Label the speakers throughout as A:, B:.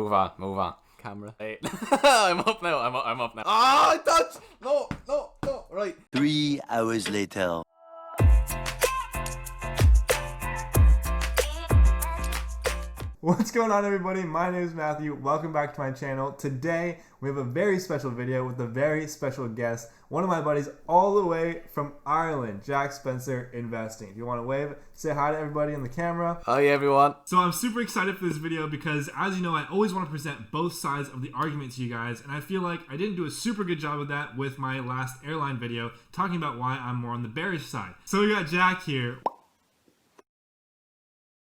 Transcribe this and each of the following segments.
A: Move on. Camera. Hey. I'm up now. I'm up now. Ah, I touched. No. Right.
B: 3 hours later.
C: What's going on, everybody? My name is Matthew. Welcome back to my channel. Today we have a very special video with a very special guest, one of my buddies all the way from Ireland, Jack Spencer Investing. If you want to wave, say hi to everybody in the camera.
A: Hi everyone.
C: So I'm super excited for this video because, as you know, I always want to present both sides of the argument to you guys, and I feel like I didn't do a super good job of that with my last airline video talking about why I'm more on the bearish side. So we got Jack here,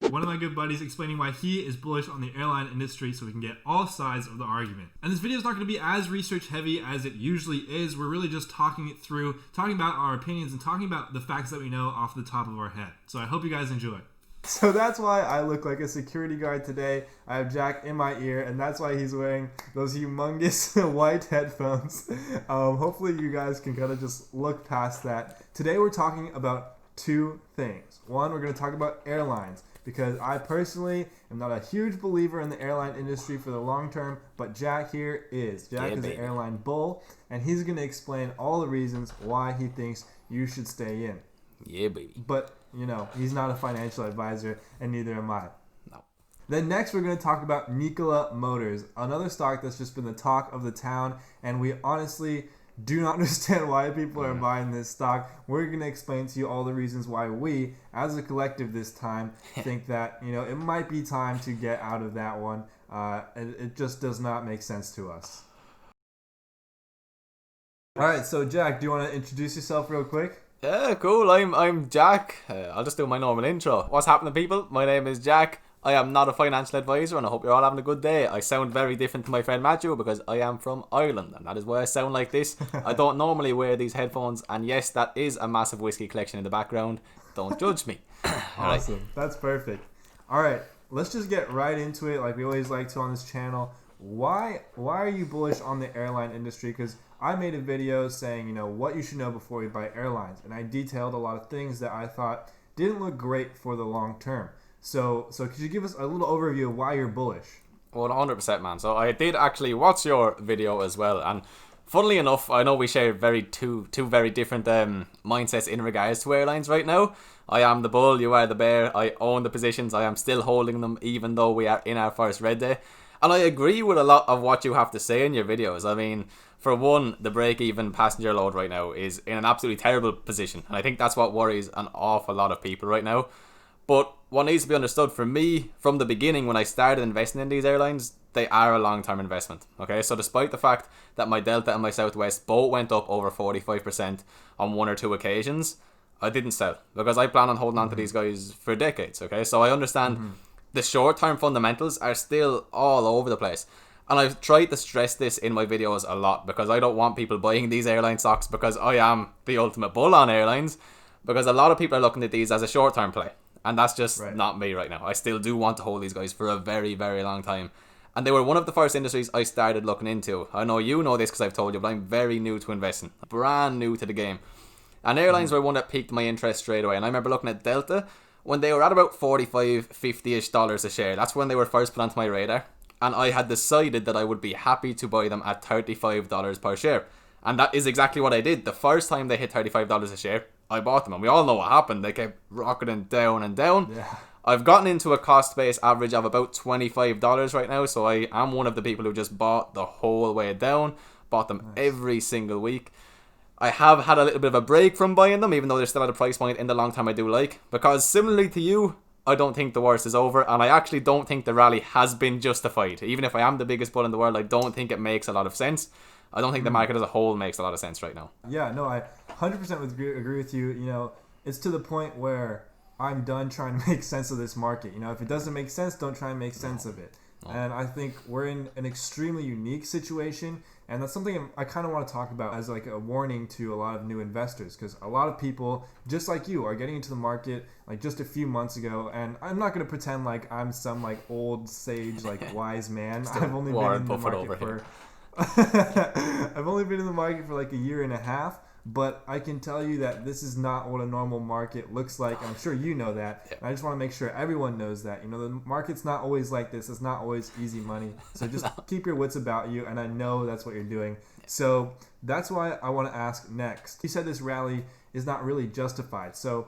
C: one of my good buddies, explaining why he is bullish on the airline industry so we can get all sides of the argument. And this video is not going to be as research heavy as it usually is. We're really just talking it through, talking about our opinions and talking about the facts that we know off the top of our head. So I hope you guys enjoy. So that's why I look like a security guard today. I have Jack in my ear, and that's why he's wearing those humongous white headphones. Hopefully you guys can kind of just look past that. Today we're talking about two things. One, we're going to talk about airlines, because I personally am not a huge believer in the airline industry for the long term, but Jack here is. Jack is an airline bull, and he's going to explain all the reasons why he thinks you should stay in.
A: Yeah, baby.
C: But, you know, he's not a financial advisor, and neither am I.
A: No.
C: Then next we're going to talk about Nikola Motors, another stock that's just been the talk of the town, and we honestly do not understand why people are buying this stock. We're going to explain to you all the reasons why we, as a collective this time, think that, you know, it might be time to get out of that one. It just does not make sense to us. All right, so Jack, do you want to introduce yourself real quick?
A: Yeah, cool. I'm Jack. I'll just do my normal intro. What's happening, people? My name is Jack. I am not a financial advisor, and I hope you're all having a good day. I sound very different to my friend Matthew because I am from Ireland, and that is why I sound like this. I don't normally wear these headphones, and yes, that is a massive whiskey collection in the background. Don't judge me.
C: Awesome. Right. That's perfect. All right, let's just get right into it like we always like to on this channel. Why are you bullish on the airline industry? Because I made a video saying, you know, what you should know before you buy airlines, and I detailed a lot of things that I thought didn't look great for the long term. So could you give us a little overview of why you're bullish?
A: Well, 100%, man. So I did actually watch your video as well, and funnily enough, I know we share two very different mindsets in regards to airlines right now. I am the bull, you are the bear. I own the positions. I am still holding them even though we are in our first red day. And I agree with a lot of what you have to say in your videos. I mean, for one, the break-even passenger load right now is in an absolutely terrible position, and I think that's what worries an awful lot of people right now. But what needs to be understood for me, from the beginning when I started investing in these airlines, they are a long-term investment. Okay, so despite the fact that my Delta and my Southwest both went up over 45% on one or two occasions, I didn't sell because I plan on holding on to these guys for decades. Okay, so I understand the short-term fundamentals are still all over the place. And I've tried to stress this in my videos a lot because I don't want people buying these airline stocks because I am the ultimate bull on airlines, because a lot of people are looking at these as a short-term play. And that's just not me right now. I still do want to hold these guys for a very, very long time. And they were one of the first industries I started looking into. I know you know this because I've told you, but I'm very new to investing. Brand new to the game. And airlines were one that piqued my interest straight away. And I remember looking at Delta when they were at about $45, $50-ish a share. That's when they were first put onto my radar. And I had decided that I would be happy to buy them at $35 per share. And that is exactly what I did. The first time they hit $35 a share, I bought them, and we all know what happened. They kept rocketing down and down. Yeah. I've gotten into a cost base average of about $25 right now, so I am one of the people who just bought the whole way down, bought them every single week. I have had a little bit of a break from buying them, even though they're still at a price point in the long term I do like, because similarly to you, I don't think the worst is over, and I actually don't think the rally has been justified. Even if I am the biggest bull in the world, I don't think it makes a lot of sense. I don't think the market as a whole makes a lot of sense right now.
C: Yeah, no, I 100% would agree with you. You know, it's to the point where I'm done trying to make sense of this market. You know, if it doesn't make sense, don't try and make sense of it. And I think we're in an extremely unique situation, and that's something I kind of want to talk about as like a warning to a lot of new investors, because a lot of people, just like you, are getting into the market like just a few months ago, and I'm not going to pretend like I'm some like old sage, like wise man. I've only been in the market for I've only been in the market for like a year and a half, but I can tell you that this is not what a normal market looks like. I'm sure you know that.
A: Yeah.
C: And I just want to make sure everyone knows that. The market's not always like this. It's not always easy money. So just keep your wits about you, and I know that's what you're doing. So that's why I want to ask next. You said this rally is not really justified. So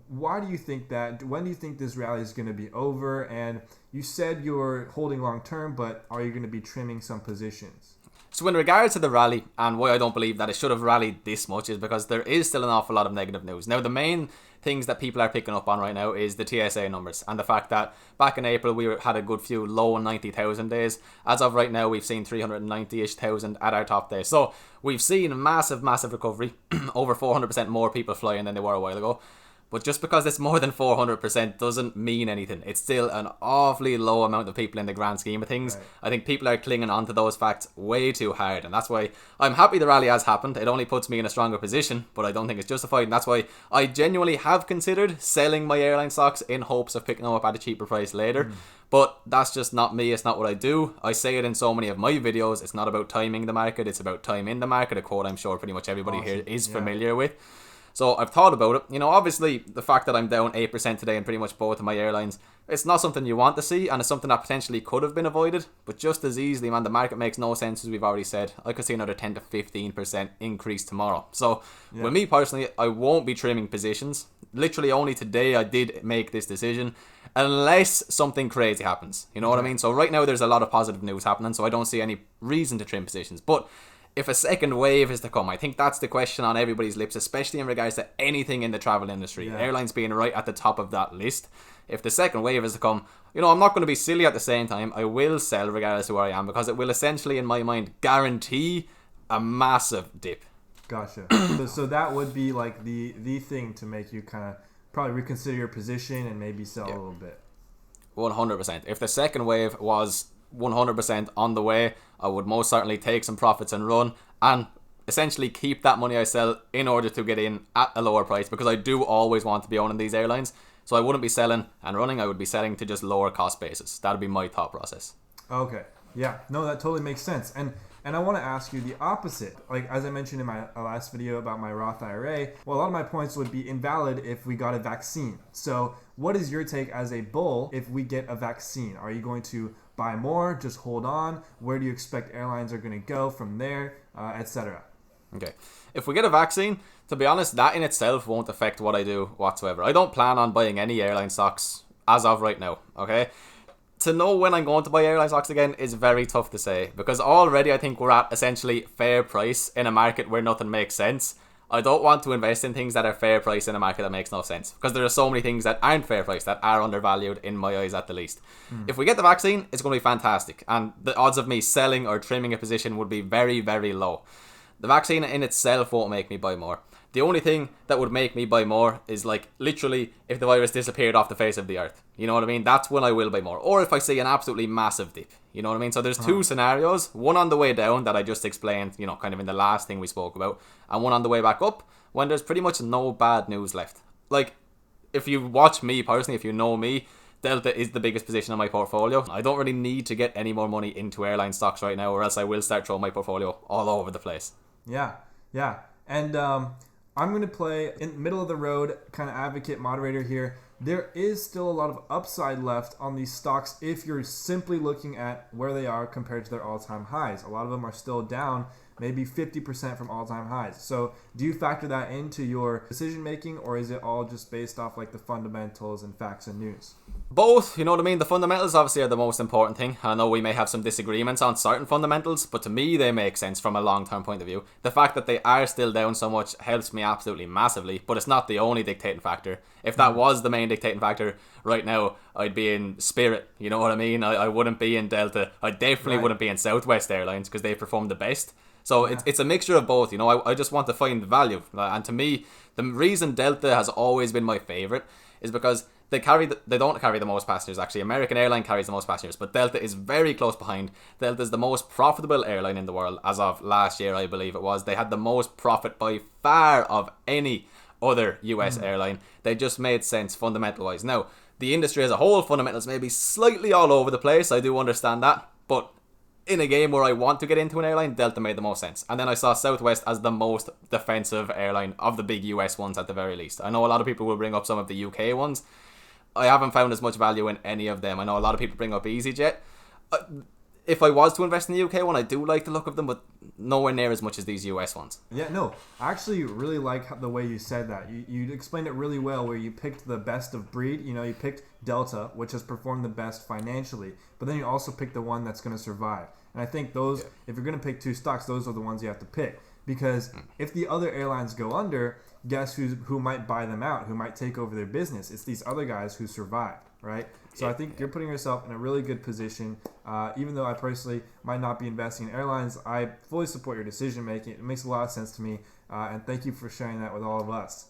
C: why do you think that? When do you think this rally is going to be over? And you said you're holding long term, but are you going to be trimming some positions?
A: So in regards to the rally, and why I don't believe that it should have rallied this much, is because there is still an awful lot of negative news. Now, the main things that people are picking up on right now is the TSA numbers, and the fact that back in April we had a good few low 90,000 days. As of right now, we've seen 390-ish thousand at our top day. So we've seen a massive recovery, over 400% more people flying than they were a while ago. But just because it's more than 400% doesn't mean anything. It's still an awfully low amount of people in the grand scheme of things. Right. I think people are clinging on to those facts way too hard. And that's why I'm happy the rally has happened. It only puts me in a stronger position, but I don't think it's justified. And that's why I genuinely have considered selling my airline stocks in hopes of picking them up at a cheaper price later. But that's just not me. It's not what I do. I say it in so many of my videos. It's not about timing the market. It's about timing the market. A quote I'm sure pretty much everybody here is familiar with. So I've thought about it. Obviously the fact that I'm down 8% today in pretty much both of my airlines, it's not something you want to see, and it's something that potentially could have been avoided. But just as easily, man, the market makes no sense, as we've already said. I could see another 10 to 15% increase tomorrow. So with me personally, I won't be trimming positions. Literally only today I did make this decision, unless something crazy happens. You know what I mean? So right now there's a lot of positive news happening, so I don't see any reason to trim positions. But if a second wave is to come, I think that's the question on everybody's lips, especially in regards to anything in the travel industry. Airlines being right at the top of that list. If the second wave is to come, I'm not going to be silly at the same time. I will sell regardless of where I am, because it will essentially, in my mind, guarantee a massive dip.
C: Gotcha. So that would be like the thing to make you kind of probably reconsider your position and maybe sell a little bit.
A: 100%. If the second wave was 100% on the way, I would most certainly take some profits and run, and essentially keep that money I sell in order to get in at a lower price, because I do always want to be owning these airlines. So I wouldn't be selling and running, I would be selling to just lower cost basis. That would be my thought process.
C: Okay. Yeah. No, that totally makes sense. And I want to ask you the opposite. Like, as I mentioned in my last video about my Roth IRA, well, a lot of my points would be invalid if we got a vaccine. So what is your take as a bull if we get a vaccine? Are you going to buy more, just hold on? Where do you expect airlines are going to go from there, etc.?
A: Okay. If we get a vaccine, to be honest, that in itself won't affect what I do whatsoever. I don't plan on buying any airline stocks as of right now, okay? To know when I'm going to buy airline stocks again is very tough to say, because already I think we're at essentially fair price in a market where nothing makes sense. I don't want to invest in things that are fair price in a market that makes no sense, because there are so many things that aren't fair price, that are undervalued in my eyes at the least. If we get the vaccine, it's going to be fantastic, and the odds of me selling or trimming a position would be very, very low. The vaccine in itself won't make me buy more. The only thing that would make me buy more is, like, literally if the virus disappeared off the face of the earth. You know what I mean? That's when I will buy more. Or if I see an absolutely massive dip. You know what I mean? So there's two scenarios. One on the way down that I just explained, kind of in the last thing we spoke about. And one on the way back up when there's pretty much no bad news left. Like, if you watch me personally, if you know me, Delta is the biggest position in my portfolio. I don't really need to get any more money into airline stocks right now, or else I will start throwing my portfolio all over the place.
C: Yeah. And I'm going to play in the middle of the road, kind of advocate moderator here. There is still a lot of upside left on these stocks if you're simply looking at where they are compared to their all-time highs. A lot of them are still down, maybe 50% from all-time highs. So do you factor that into your decision making, or is it all just based off like the fundamentals and facts and news?
A: Both, you know what I mean? The fundamentals obviously are the most important thing. I know we may have some disagreements on certain fundamentals, but to me they make sense from a long-term point of view. The fact that they are still down so much helps me absolutely massively, but it's not the only dictating factor. If that was the main dictating factor, right now I'd be in Spirit, you know what I mean? I wouldn't be in Delta. I definitely wouldn't be in Southwest Airlines, because they perform the best. So it's a mixture of both, I just want to find the value. And to me, the reason Delta has always been my favourite is because they don't carry the most passengers. Actually, American Airlines carries the most passengers, but Delta is very close behind. Delta is the most profitable airline in the world as of last year, I believe it was. They had the most profit by far of any other US airline. They just made sense fundamental wise. Now, the industry as a whole, fundamentals may be slightly all over the place. I do understand that, but in a game where I want to get into an airline, Delta made the most sense. And then I saw Southwest as the most defensive airline of the big US ones at the very least. I know a lot of people will bring up some of the UK ones. I haven't found as much value in any of them. I know a lot of people bring up EasyJet. If I was to invest in the UK one, I do like the look of them, but nowhere near as much as these US ones.
C: Yeah, no, I actually really like the way you said that. You explained it really well, where you picked the best of breed. You know, you picked Delta, which has performed the best financially, but then you also picked the one that's going to survive. And I think those, if you're going to pick two stocks, those are the ones you have to pick. Because if the other airlines go under, guess who might buy them out, who might take over their business? It's these other guys who survived, right? So I think you're putting yourself in a really good position. Even though I personally might not be investing in airlines, I fully support your decision making. It makes a lot of sense to me. And thank you for sharing that with all of us.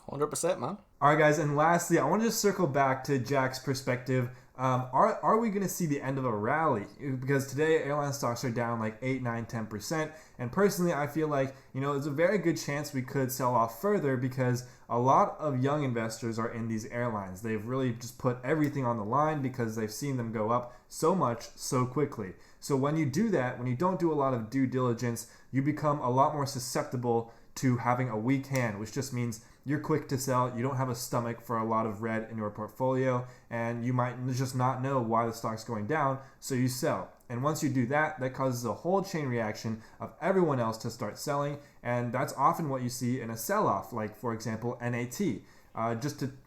A: 100%, man.
C: All right, guys. And lastly, I want to just circle back to Jack's perspective. Are we going to see the end of a rally? Because today airline stocks are down like 8, 9, 10%. And personally, I feel like, there's a very good chance we could sell off further because a lot of young investors are in these airlines. They've really just put everything on the line because they've seen them go up so much so quickly. So when you do that, when you don't do a lot of due diligence, you become a lot more susceptible to having a weak hand, which just means you're quick to sell, you don't have a stomach for a lot of red in your portfolio, and you might just not know why the stock's going down, so you sell. And once you do that, that causes a whole chain reaction of everyone else to start selling, and that's often what you see in a sell-off, like, for example, NAT.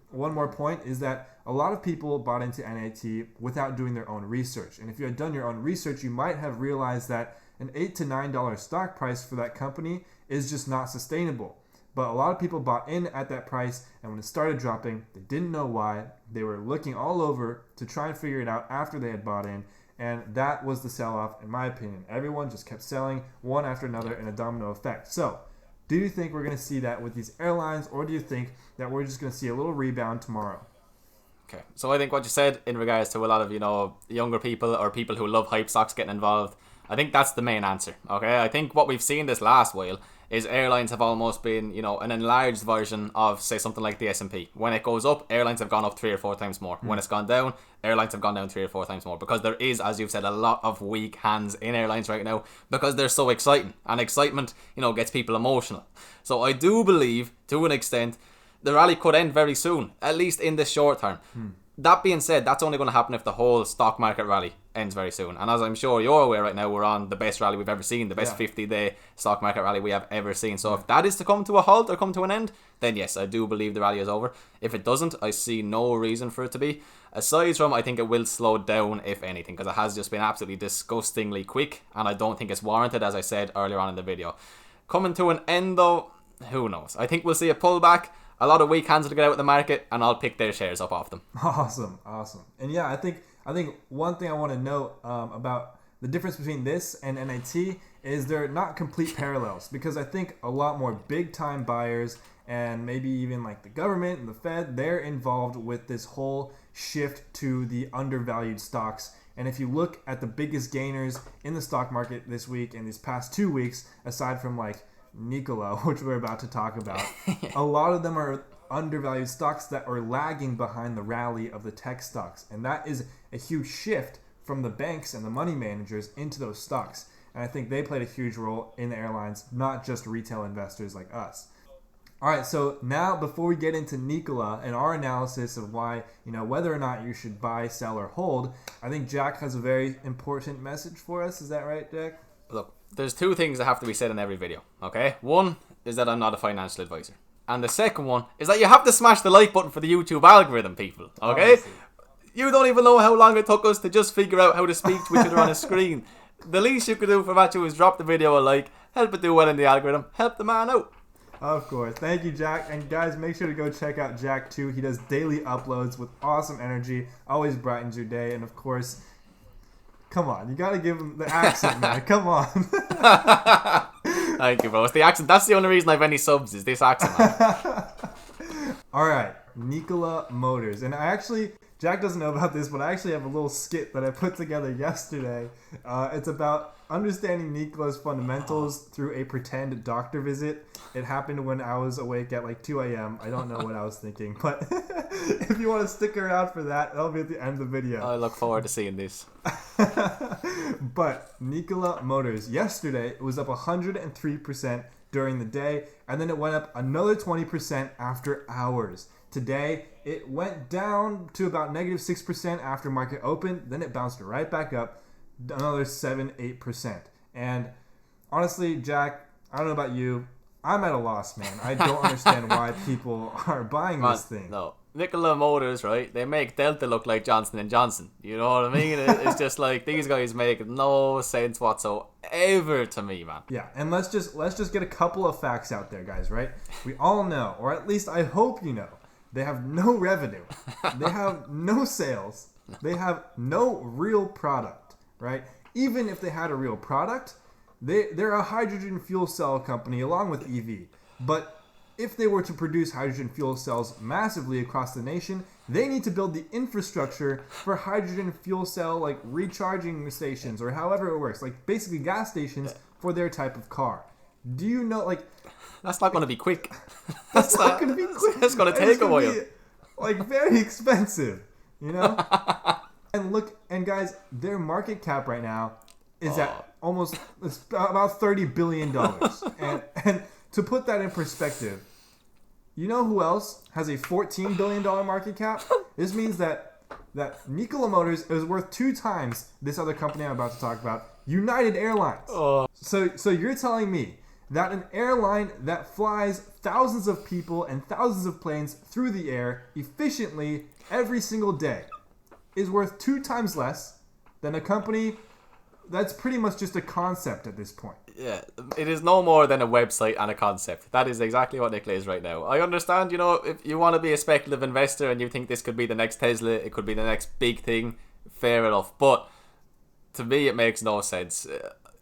C: One more point is that a lot of people bought into NAT without doing their own research. And if you had done your own research, you might have realized that an $8 to $9 stock price for that company is just not sustainable. But a lot of people bought in at that price, and when it started dropping, they didn't know why. They were looking all over to try and figure it out after they had bought in, and that was the sell-off, in my opinion. Everyone just kept selling one after another in a domino effect. So, do you think we're going to see that with these airlines, or do you think that we're just going to see a little rebound tomorrow?
A: Okay, so I think what you said in regards to a lot of, younger people or people who love hype stocks getting involved, I think that's the main answer, okay? I think what we've seen this last while is airlines have almost been, an enlarged version of, say, something like the S&P. When it goes up, airlines have gone up 3 or 4 times more. When it's gone down, airlines have gone down 3 or 4 times more. Because there is, as you've said, a lot of weak hands in airlines right now because they're so exciting. And excitement, gets people emotional. So I do believe, to an extent, the rally could end very soon, at least in the short term. That being said, that's only going to happen if the whole stock market rally ends very soon. And as I'm sure you're aware right now, we're on the best rally we've ever seen, the best 50-day stock market rally we have ever seen. So if that is to come to a halt or come to an end, then yes, I do believe the rally is over. If it doesn't, I see no reason for it to be. Aside from, I think it will slow down, if anything, because it has just been absolutely disgustingly quick, and I don't think it's warranted, as I said earlier on in the video. Coming to an end, though, who knows? I think we'll see a pullback. A lot of weak hands will get out of the market, and I'll pick their shares up off them.
C: Awesome. And yeah, I think one thing I want to note about the difference between this and NAT is they're not complete parallels, because I think a lot more big-time buyers and maybe even like the government and the Fed, they're involved with this whole shift to the undervalued stocks. And if you look at the biggest gainers in the stock market this week and these past 2 weeks, aside from like Nikola, which we're about to talk about, a lot of them are undervalued stocks that are lagging behind the rally of the tech stocks. And that is a huge shift from the banks and the money managers into those stocks. And I think they played a huge role in the airlines, not just retail investors like us. All right, so now before we get into Nikola and our analysis of why, whether or not you should buy, sell, or hold, I think Jack has a very important message for us. Is that right, Jack?
A: Look, there's 2 things that have to be said in every video, okay? One is that I'm not a financial advisor. And the second one is that you have to smash the like button for the YouTube algorithm, people, okay? Obviously. You don't even know how long it took us to just figure out how to speak to each other on a screen. The least you could do for Matthew is drop the video a like, help it do well in the algorithm, help the man out.
C: Of course. Thank you, Jack. And guys, make sure to go check out Jack too. He does daily uploads with awesome energy, always brightens your day. And of course, come on, you gotta give him the accent, man. Come on.
A: Thank you, bro. It's the accent. That's the only reason I have any subs, is this accent, man.
C: All right, Nikola Motors. And I actually Jack doesn't know about this, but I actually have a little skit that I put together yesterday. It's about understanding Nikola's fundamentals through a pretend doctor visit. It happened when I was awake at like 2 a.m. I don't know what I was thinking, but if you want to stick around for that, that'll be at the end of the video.
A: I look forward to seeing this.
C: But Nikola Motors, yesterday, it was up 103% during the day, and then it went up another 20% after hours. Today, it went down to about negative 6% after market open. Then it bounced right back up another 7-8%. And honestly, Jack, I don't know about you. I'm at a loss, man. I don't understand why people are buying this thing.
A: No. Nikola Motors, right? They make Delta look like Johnson & Johnson. You know what I mean? It's just like these guys make no sense whatsoever to me, man.
C: Yeah, and let's just get a couple of facts out there, guys, right? We all know, or at least I hope you know, they have no revenue. They have no sales. They have no real product, right? Even if they had a real product, they're a hydrogen fuel cell company along with EV. But if they were to produce hydrogen fuel cells massively across the nation, they need to build the infrastructure for hydrogen fuel cell like recharging stations or however it works, like basically gas stations for their type of car. Do you know, like,
A: that's not going to be quick.
C: That's not going to be quick.
A: It's going to take a while.
C: Like, very expensive, you know? And guys, their market cap right now is at almost about $30 billion. and to put that in perspective, you know who else has a $14 billion market cap? This means that Nikola Motors is worth 2 times this other company I'm about to talk about, United Airlines. So you're telling me that an airline that flies thousands of people and thousands of planes through the air efficiently every single day is worth 2 times less than a company that's pretty much just a concept at this point.
A: Yeah, it is no more than a website and a concept. That is exactly what Nikola is right now. I understand, you know, if you want to be a speculative investor and you think this could be the next Tesla, it could be the next big thing, fair enough. But to me, it makes no sense.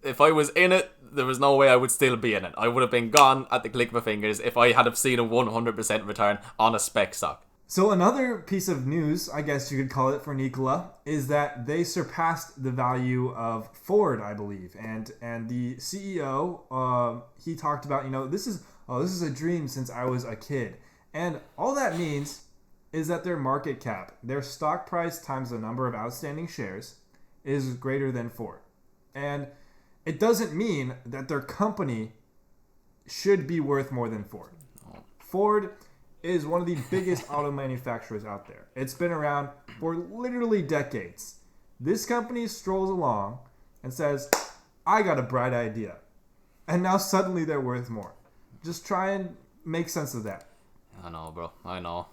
A: If I was in it, there was no way I would still be in it. I would have been gone at the click of my fingers if I had have seen a 100% return on a spec stock.
C: So another piece of news, I guess you could call it, for Nikola is that they surpassed the value of Ford, I believe. And the CEO, he talked about, you know, this is a dream since I was a kid. And all that means is that their market cap, their stock price times the number of outstanding shares, is greater than Ford. And it doesn't mean that their company should be worth more than Ford. Ford is one of the biggest auto manufacturers out there. It's been around for literally decades. This company strolls along and says, I got a bright idea. And now suddenly they're worth more. Just try and make sense of that.
A: I know, bro. I know.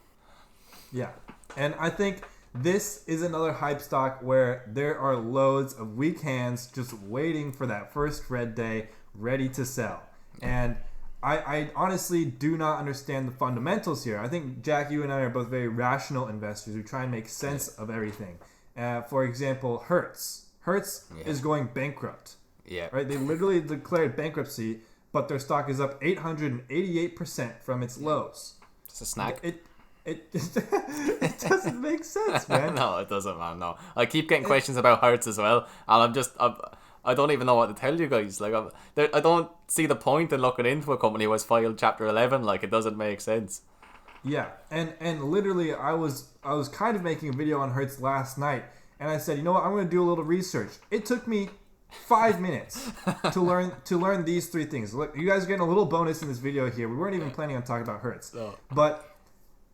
C: Yeah. And I think this is another hype stock where there are loads of weak hands just waiting for that first red day, ready to sell. And I honestly do not understand the fundamentals here. I think, Jack, you and I are both very rational investors who try and make sense of everything. For example, Hertz. Hertz is going bankrupt.
A: Yeah.
C: Right? They literally declared bankruptcy, but their stock is up 888% from its lows.
A: It's a snack.
C: It doesn't make sense, man.
A: No, it doesn't, man. No. I keep getting questions about Hertz as well, and I don't even know what to tell you guys. Like, I don't see the point in looking into a company who has filed Chapter 11. Like, it doesn't make sense.
C: Yeah, and literally, I was kind of making a video on Hertz last night, and I said, you know what, I'm going to do a little research. It took me 5 minutes to learn these 3 things. Look, you guys are getting a little bonus in this video here. We weren't even planning on talking about Hertz, but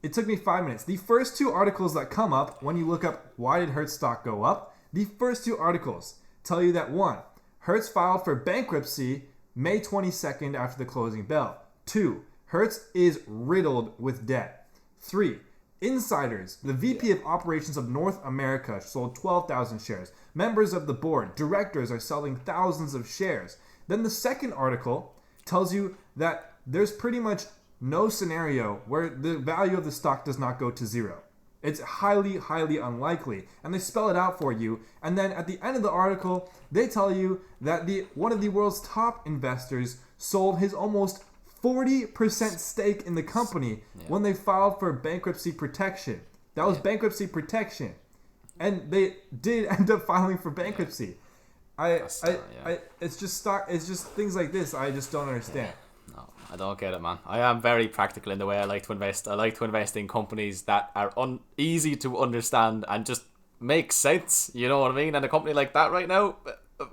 C: it took me 5 minutes. The first 2 articles that come up when you look up why did Hertz stock go up, the first 2 articles tell you that 1, Hertz filed for bankruptcy May 22nd after the closing bell. 2, Hertz is riddled with debt. 3, insiders, the VP of Operations of North America sold 12,000 shares. Members of the board, directors are selling thousands of shares. Then the second article tells you that there's pretty much no scenario where the value of the stock does not go to 0. It's highly, highly unlikely. And they spell it out for you. And then at the end of the article, they tell you that one of the world's top investors sold his almost 40% stake in the company when they filed for bankruptcy protection. That was bankruptcy protection. And they did end up filing for bankruptcy. It's just things like this I just don't understand.
A: No, I don't get it, man. I am very practical in the way I like to invest. I like to invest in companies that are easy to understand and just make sense. You know what I mean? And a company like that right now,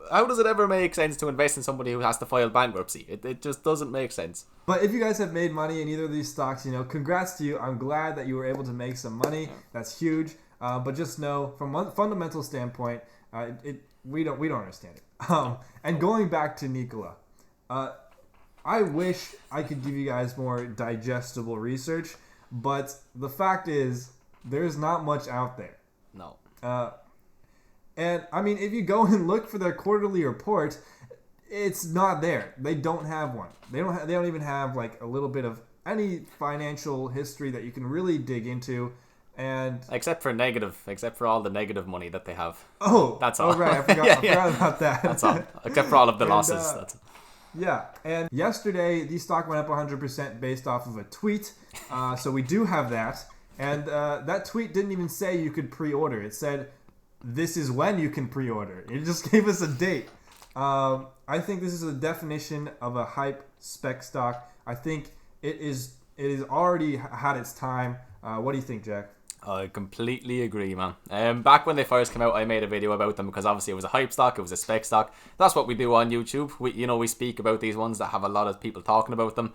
A: how does it ever make sense to invest in somebody who has to file bankruptcy? It just doesn't make sense.
C: But if you guys have made money in either of these stocks, congrats to you. I'm glad that you were able to make some money. That's huge. But just know, from a fundamental standpoint, we don't understand it. And going back to Nikola, I wish I could give you guys more digestible research, but the fact is, there's not much out there.
A: No.
C: And I mean, if you go and look for their quarterly report, it's not there. They don't have one. They don't even have like a little bit of any financial history that you can really dig into. And
A: except for all the negative money that they have.
C: Oh,
A: that's all.
C: Oh, right, I forgot about that.
A: That's all. Except for all of the losses. That's all.
C: Yeah, and yesterday the stock went up 100% based off of a tweet. So we do have that, and that tweet didn't even say you could pre-order. It said this is when you can pre-order. It just gave us a date. I think this is a definition of a hype spec stock. I think it is already had its time. What do you think, Jack?
A: I completely agree, man. Back when they first came out, I made a video about them because obviously it was a hype stock, it was a spec stock. That's what we do on YouTube. We speak about these ones that have a lot of people talking about them.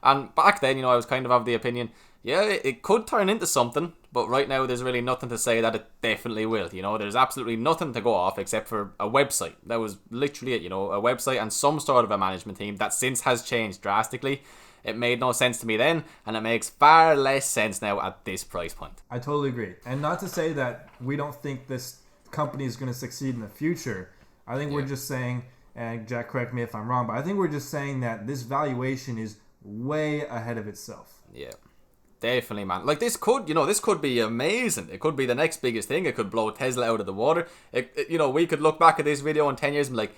A: And back then, I was kind of the opinion, yeah, it could turn into something, but right now there's really nothing to say that it definitely will. There's absolutely nothing to go off except for a website. That was literally it, a website and some sort of a management team that since has changed drastically. It made no sense to me then, and it makes far less sense now at this price point.
C: I totally agree. And not to say that we don't think this company is going to succeed in the future. I think we're just saying, and Jack, correct me if I'm wrong, but I think we're just saying that this valuation is way ahead of itself.
A: Yeah, definitely, man. Like this could be amazing. It could be the next biggest thing. It could blow Tesla out of the water. We could look back at this video in 10 years and be like,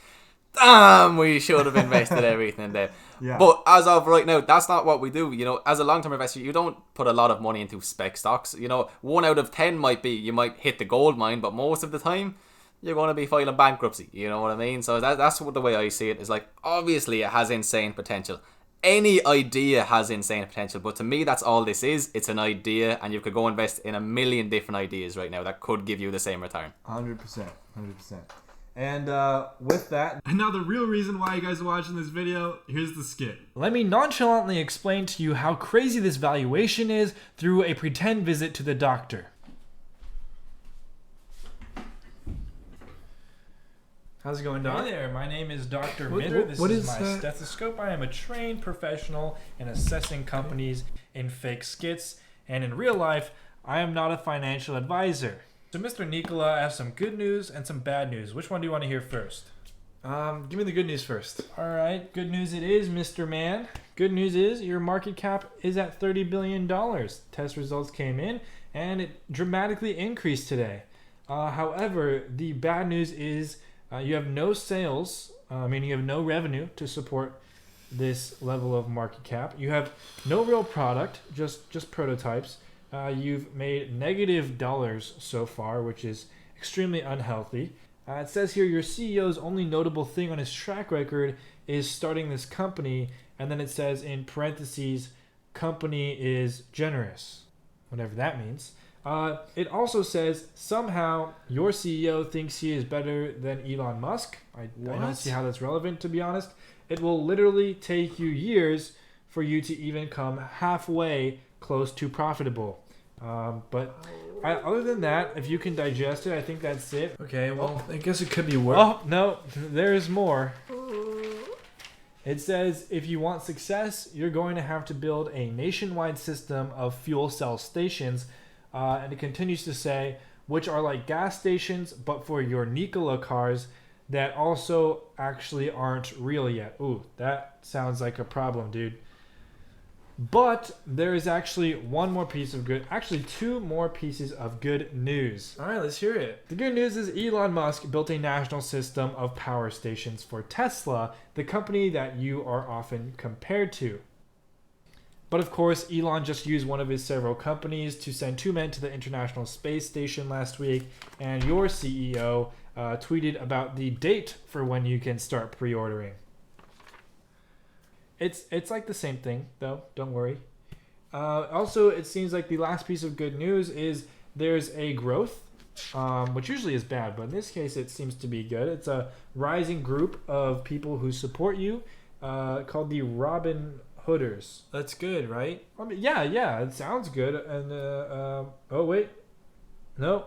A: damn, we should have invested everything in there. Yeah. But as of right now, that's not what we do. As a long-term investor, you don't put a lot of money into spec stocks. 1 out of 10 might be, you might hit the gold mine, but most of the time, you're going to be filing bankruptcy. You know what I mean? So that's what the way I see it is like, obviously it has insane potential. Any idea has insane potential, but to me, that's all this is. It's an idea, and you could go invest in a million different ideas right now that could give you the same return.
C: 100%. And with that...
D: And now the real reason why you guys are watching this video, here's the skit.
E: Let me nonchalantly explain to you how crazy this valuation is through a pretend visit to the doctor. How's it going, Doc?
D: Hey there, my name is Dr.
E: Mitter. This is my
D: that?
E: stethoscope. I am a trained professional in assessing companies in fake skits, and in real life, I am not a financial advisor. So, Mr. Nikola, I have some good news and some bad news. Which one do you want to hear first?
D: Give me the good news first.
E: All right, good news it is, Mr. Man. Good news is your market cap is at $30 billion. Test results came in, and it dramatically increased today. However, the bad news is you have no sales, meaning you have no revenue to support this level of market cap. You have no real product, just prototypes. You've made negative dollars so far, which is extremely unhealthy. It says here your CEO's only notable thing on his track record is starting this company, and then it says in parentheses, company is generous, whatever that means. It also says somehow your CEO thinks he is better than Elon Musk. I don't see how that's relevant, to be honest. It will literally take you years for you to even come halfway close to profitable. Other than that, if you can digest it, I think that's it.
D: Okay, well, I guess it could be worse.
E: Oh, no, there's more. It says if you want success, you're going to have to build a nationwide system of fuel cell stations. And it continues to say, which are like gas stations, but for your Nikola cars that also actually aren't real yet. Ooh, that sounds like a problem, dude. But there is actually two more pieces of good news.
D: All right, let's hear it.
E: The good news is Elon Musk built a national system of power stations for Tesla, the company that you are often compared to. But of course, Elon just used one of his several companies to send 2 men to the International Space Station last week, and your CEO tweeted about the date for when you can start pre-ordering. It's like the same thing, though. Don't worry. Also, it seems like the last piece of good news is there's a growth, which usually is bad, but in this case, it seems to be good. It's a rising group of people who support you, called the Robin Hooders. That's good, right? I mean, yeah, it sounds good. And oh wait, no.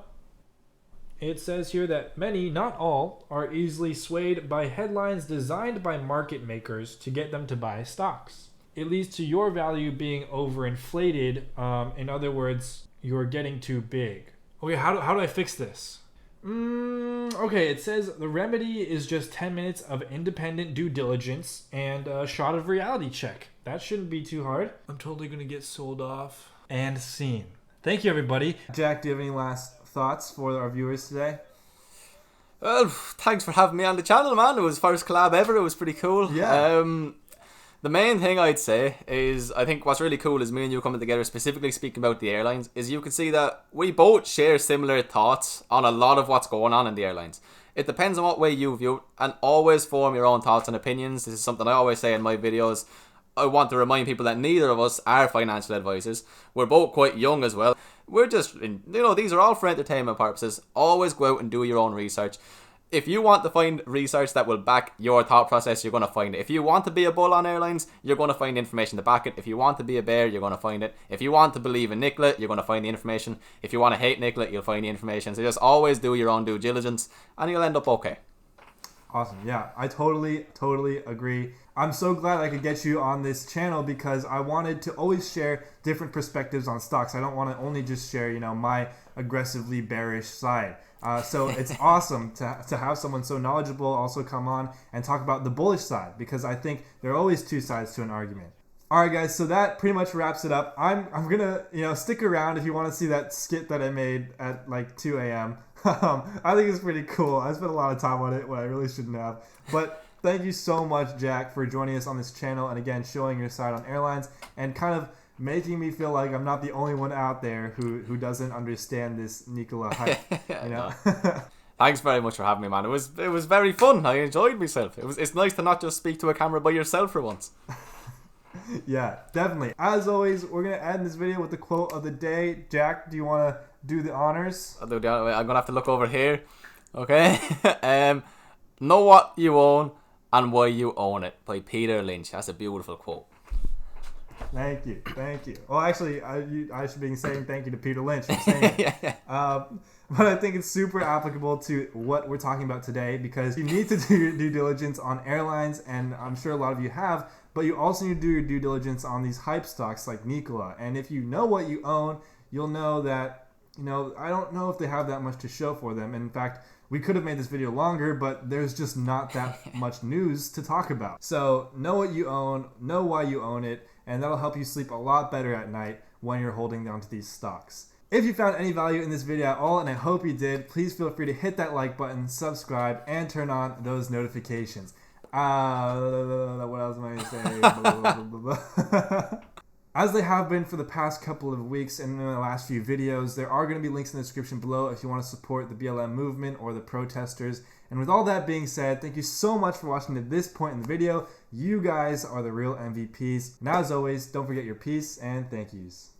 E: It says here that many, not all, are easily swayed by headlines designed by market makers to get them to buy stocks. It leads to your value being overinflated. In other words, you're getting too big. Okay, how do I fix this? Okay, it says the remedy is just 10 minutes of independent due diligence and a shot of reality check. That shouldn't be too hard. I'm totally going to get sold off. And scene. Thank you, everybody.
C: Jack, do you have any last thoughts for our viewers today?
A: Well, thanks for having me on the channel, man. It was first collab ever. It was pretty cool.
C: Yeah.
A: The main thing I'd say is, I think what's really cool is me and you coming together, specifically speaking about the airlines, is you can see that we both share similar thoughts on a lot of what's going on in the airlines. It depends on what way you view it, and always form your own thoughts and opinions. This is something I always say in my videos. I want to remind people that neither of us are financial advisors. We're both quite young as well. We're just, these are all for entertainment purposes. Always go out and do your own research. If you want to find research that will back your thought process, you're going to find it. If you want to be a bull on airlines, you're going to find information to back it. If you want to be a bear, you're going to find it. If you want to believe in Nikola, you're going to find the information. If you want to hate Nikola, you'll find the information. So just always do your own due diligence and you'll end up okay.
C: Awesome. Yeah, I totally agree. I'm so glad I could get you on this channel because I wanted to always share different perspectives on stocks. I don't want to only just share, my aggressively bearish side. So it's awesome to have someone so knowledgeable also come on and talk about the bullish side, because I think there are always two sides to an argument. All right, guys, so that pretty much wraps it up. I'm gonna stick around if you want to see that skit that I made at like 2 a.m. I think it's pretty cool. I spent a lot of time on it when I really shouldn't have. But thank you so much, Jack, for joining us on this channel and again showing your side on airlines and kind of making me feel like I'm not the only one out there who doesn't understand this Nikola hype.
A: Thanks very much for having me, man. It was very fun. I enjoyed myself. It's nice to not just speak to a camera by yourself for once.
C: Yeah, definitely. As always, we're gonna end this video with the quote of the day. Jack, do you want to do the honors?
A: I'll do the honors. I'm gonna have to look over here. Okay. Know what you own and why you own it, by Peter Lynch. That's a beautiful quote.
C: Thank you. Well, actually, I should be saying thank you to Peter Lynch for saying it.
A: Yeah.
C: But I think it's super applicable to what we're talking about today, because you need to do your due diligence on airlines, and I'm sure a lot of you have, but you also need to do your due diligence on these hype stocks like Nikola. And if you know what you own, you'll know that, I don't know if they have that much to show for them. In fact, we could have made this video longer, but there's just not that much news to talk about. So know what you own, know why you own it, and that'll help you sleep a lot better at night when you're holding down to these stocks. If you found any value in this video at all, and I hope you did, please feel free to hit that like button, subscribe, and turn on those notifications. What else am I going to say? As they have been for the past couple of weeks and in the last few videos, there are going to be links in the description below if you want to support the BLM movement or the protesters. And with all that being said, thank you so much for watching to this point in the video. You guys are the real MVPs. And as always, don't forget your peace and thank yous.